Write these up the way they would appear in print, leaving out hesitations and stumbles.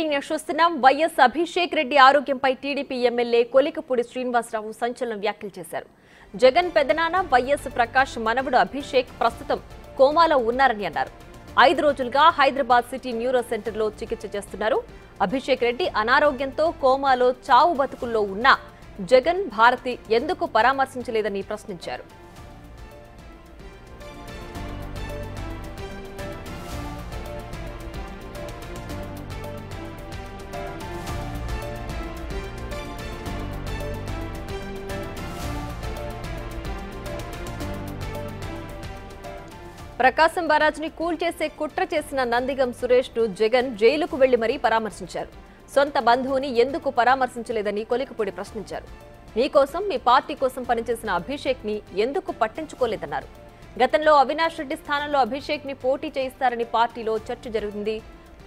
Breaking news చూస్తున్నాం. YS Abhishek Reddy ఆరోగ్యంపై TDP MLA Kolikapudi Srinivasarao సంచలన వ్యాఖ్యలు చేశారు. జగన్ పెదనాన్న వైఎస్ ప్రకాష్ మనవడు అభిషేక్ ప్రస్తుతం కోమాలో ఉన్నారని అన్నారు. 5 రోజులుగా హైదరాబాద్ సిటీ న్యూరో సెంటర్లో చికిత్స చేస్తున్నారు. అభిషేక్ రెడ్డి అనారోగ్యంతో కోమాలో చావు బతుకుల్లో ఉన్న జగన్ భారతి ఎందుకు పరామర్శించలేదని ప్రశ్నించారు. ప్రకాశం బరాజ్ని కూల్చేసే కుట్ర చేసిన నందిగం సురేష్ ను జగన్ జైలుకు వెళ్లి మరీ పరామర్శించారు. సొంత బంధువుని ఎందుకు పరామర్శించలేదని కొలికపూడి ప్రశ్నించారు. మీకోసం మీ పార్టీ కోసం పనిచేసిన అభిషేక్ ని ఎందుకు పట్టించుకోలేదన్నారు. గతంలో అవినాష్ రెడ్డి స్థానంలో అభిషేక్ ని పోటీ చేయిస్తారని పార్టీలో చర్చ జరిగింది.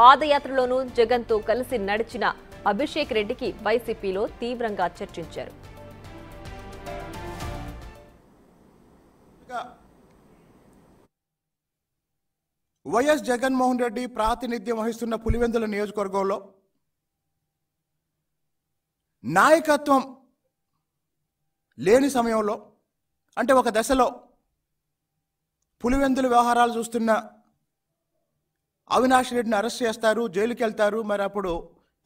పాదయాత్రలోనూ జగన్ తో కలిసి నడిచిన అభిషేక్ రెడ్డికి వైసీపీలో తీవ్రంగా చర్చించారు. వైఎస్ జగన్మోహన్ రెడ్డి ప్రాతినిధ్యం వహిస్తున్న పులివెందుల నియోజకవర్గంలో నాయకత్వం లేని సమయంలో, అంటే ఒక దశలో పులివెందుల వ్యవహారాలు చూస్తున్న అవినాష్ రెడ్డిని అరెస్ట్ చేస్తారు, జైలుకి వెళ్తారు. మరి అప్పుడు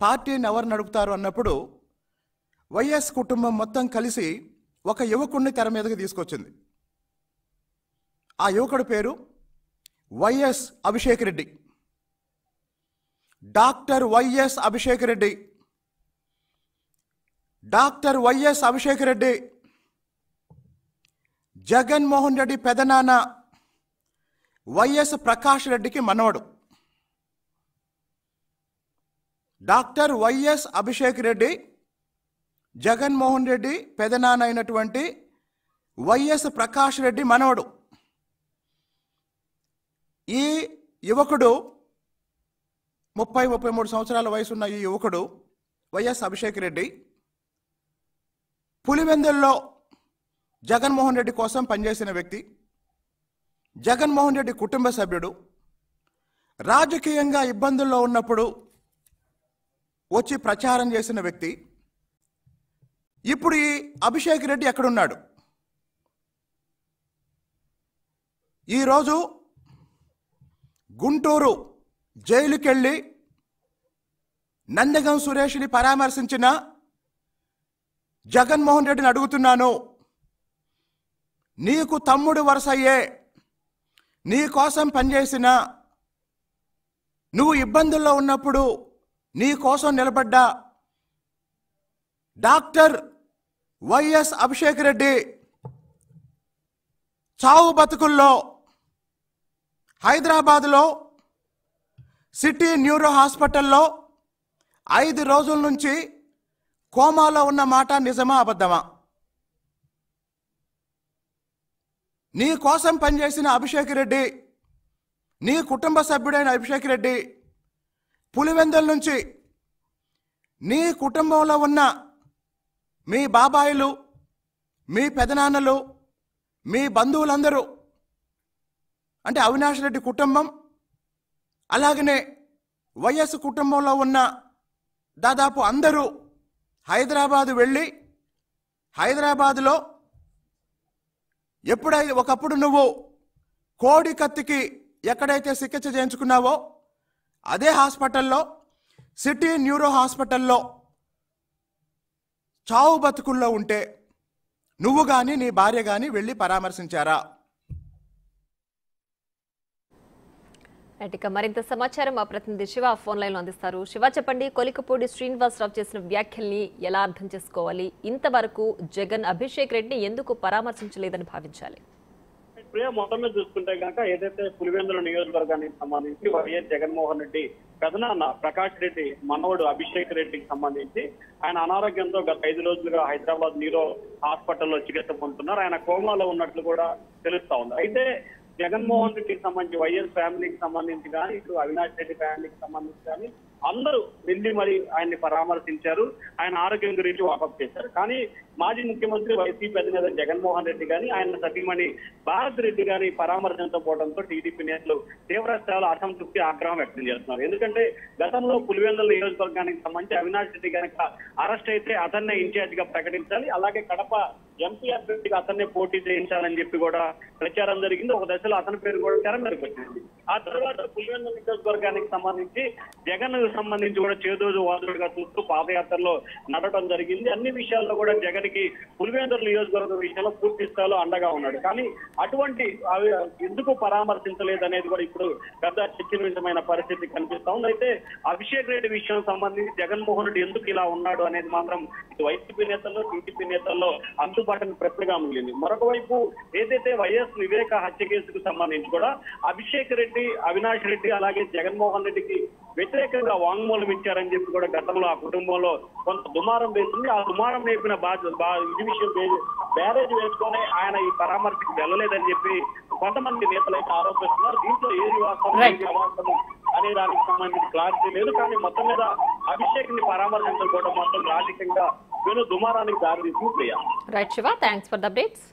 పార్టీని ఎవరు నడుపుతారు అన్నప్పుడు వైఎస్ కుటుంబం మొత్తం కలిసి ఒక యువకుడిని తెర మీదకి తీసుకొచ్చింది. ఆ యువకుడి పేరు YS Abhishek Reddy. Doctor YS Abhishek Reddy. Doctor YS Abhishek Reddy Jaganmohan Reddy పెదనాన్న వైఎస్ ప్రకాష్ రెడ్డికి మనవడు. డాక్టర్ వైఎస్ అభిషేక్ రెడ్డి జగన్మోహన్ రెడ్డి పెదనాన్న అయినటువంటి వైఎస్ ప్రకాష్ రెడ్డి మనవడు. ఈ యువకుడు 33 సంవత్సరాల వయసున్న ఈ యువకుడు వైఎస్ అభిషేక్ రెడ్డి పులివెందుల్లో జగన్మోహన్ రెడ్డి కోసం పనిచేసిన వ్యక్తి, జగన్మోహన్ రెడ్డి కుటుంబ సభ్యుడు. రాజకీయంగా ఇబ్బందుల్లో ఉన్నప్పుడు వచ్చి ప్రచారం చేసిన వ్యక్తి. ఇప్పుడు ఈ అభిషేక్ రెడ్డి ఎక్కడున్నాడు? ఈరోజు గుంటూరు జైలుకెళ్ళి నందిగం సురేష్ని పరామర్శించిన జగన్మోహన్ రెడ్డిని అడుగుతున్నాను, నీకు తమ్ముడు వరుసయ్యే, నీ కోసం పనిచేసిన, నువ్వు ఇబ్బందుల్లో ఉన్నప్పుడు నీ కోసం నిలబడ్డా డాక్టర్ వైఎస్ అభిషేక్ రెడ్డి చావు బతుకుల్లో హైదరాబాద్లో సిటీ న్యూరో హాస్పిటల్లో 5 రోజుల నుంచి కోమాలో ఉన్న మాట నిజమా అబద్ధమా? నీ కోసం పనిచేసిన అభిషేక్ రెడ్డి, నీ కుటుంబ సభ్యుడైన అభిషేక్ రెడ్డి పులివెందుల నుంచి నీ కుటుంబంలో ఉన్న మీ బాబాయిలు, మీ పెదనాన్నలు, మీ బంధువులందరూ, అంటే అవినాష్ రెడ్డి కుటుంబం, అలాగనే వైఎస్ కుటుంబంలో ఉన్న దాదాపు అందరూ హైదరాబాదు వెళ్ళి హైదరాబాదులో ఎప్పుడైతే ఒకప్పుడు నువ్వు కోడి కత్తికి ఎక్కడైతే చికిత్స చేయించుకున్నావో అదే హాస్పిటల్లో, సిటీ న్యూరో హాస్పిటల్లో చావు బతుకుల్లో ఉంటే నువ్వు కానీ నీ భార్య కానీ వెళ్ళి పరామర్శించారా? ఇక మరింత సమాచారం మా ప్రతినిధి శివ ఫోన్ లైన్ లో అందిస్తారు. శివ, చెప్పండి, కొలికపూడి శ్రీనివాసరావు చేసిన వ్యాఖ్యల్ని ఎలా అర్థం చేసుకోవాలి? ఇంతవరకు జగన్ అభిషేక్ రెడ్డిని ఎందుకు పరామర్శించలేదని భావించాలి? మొత్తం మీద చూసుకుంటే కనుక ఏదైతే పులివెందుల నియోజకవర్గానికి సంబంధించి వైఎస్ జగన్మోహన్ రెడ్డి పెదనాన్న ప్రకాష్ రెడ్డి మనవడు అభిషేక్ రెడ్డికి సంబంధించి ఆయన అనారోగ్యంతో గత 5 రోజులుగా హైదరాబాద్ న్యూరో హాస్పిటల్లో చికిత్స పొందుతున్నారు. ఆయన కోమాలో ఉన్నట్లు కూడా తెలుస్తా ఉంది. అయితే జగన్మోహన్ రెడ్డికి సంబంధించి వైఎస్ ఫ్యామిలీకి సంబంధించి కానీ, ఇటు అవినాష్ రెడ్డి ఫ్యామిలీకి సంబంధించి కానీ అందరూ వెళ్ళి మరి ఆయన్ని పరామర్శించారు. ఆయన ఆరోగ్యం గురించి వాకప్ చేశారు. కానీ మాజీ ముఖ్యమంత్రి వైసీపీ అధినేత జగన్మోహన్ రెడ్డి గాని ఆయన సతీమణి భారత్ రెడ్డి గాని పరామర్శించకపోవడంతో టీడీపీ నేతలు తీవ్ర స్థాయిలో అసంతృప్తి ఆగ్రహం వ్యక్తం చేస్తున్నారు. ఎందుకంటే గతంలో పులివెందుల నియోజకవర్గానికి సంబంధించి అవినాష్ రెడ్డి కనుక అరెస్ట్ అయితే అతన్నే ఇన్ఛార్జ్ గా ప్రకటించాలి, అలాగే కడప ఎంపీ అభ్యర్థిగా అతన్నే పోటీ చేయించాలని చెప్పి కూడా ప్రచారం జరిగింది. ఒక దశలో అతని పేరు కూడా తెర మీదకి వచ్చింది. ఆ తర్వాత పులివెందుల నియోజకవర్గానికి సంబంధించి జగన్ సంబంధించి కూడా చేదోడు వాదుడుగా చూస్తూ పాదయాత్రలో నడవడం జరిగింది. అన్ని విషయాల్లో కూడా జగన్ కి పులివెందుల నియోజకవర్గం విషయంలో పూర్తి స్థాయిలో అండగా ఉన్నాడు. కానీ అటువంటి ఎందుకు పరామర్శించలేదు అనేది కూడా ఇప్పుడు పెద్ద చర్చనీయమైన పరిస్థితి కనిపిస్తా ఉంది. అయితే అభిషేక్ రెడ్డి విషయం సంబంధించి జగన్మోహన్ రెడ్డి ఎందుకు ఇలా ఉన్నాడు అనేది మాత్రం వైసీపీ నేతల్లో టీడీపీ నేతల్లో అంతుబాటుని ప్రశ్నగా మిగిలింది. మరొక వైపు ఏదైతే వైఎస్ వివేక హత్య కేసుకు సంబంధించి కూడా అభిషేక్ రెడ్డి, అవినాష్ రెడ్డి అలాగే జగన్మోహన్ రెడ్డికి వ్యతిరేకంగా వాంగ్మూలం ఇచ్చారని చెప్పి కూడా గతంలో ఆ కుటుంబంలో కొంత దుమారం వేసింది. ఆ దుమారం నేపిన ఇది విషయం బ్యారేజ్ వేసుకొని ఆయన ఈ పరామర్శకు వెళ్ళలేదని చెప్పి కొంతమంది నేతలైతే ఆరోపిస్తున్నారు. దీంట్లో ఏది వాస్తవం ఏది అవాస్తవం అనే దానికి సంబంధించి క్లారిటీ లేదు. కానీ మొత్తం మీద అభిషేక్ ని పరామర్శించకపోవడం మొత్తం రాజకీయంగా దుమారానికి దారి తీసింది. Right Shiva, thanks for the updates.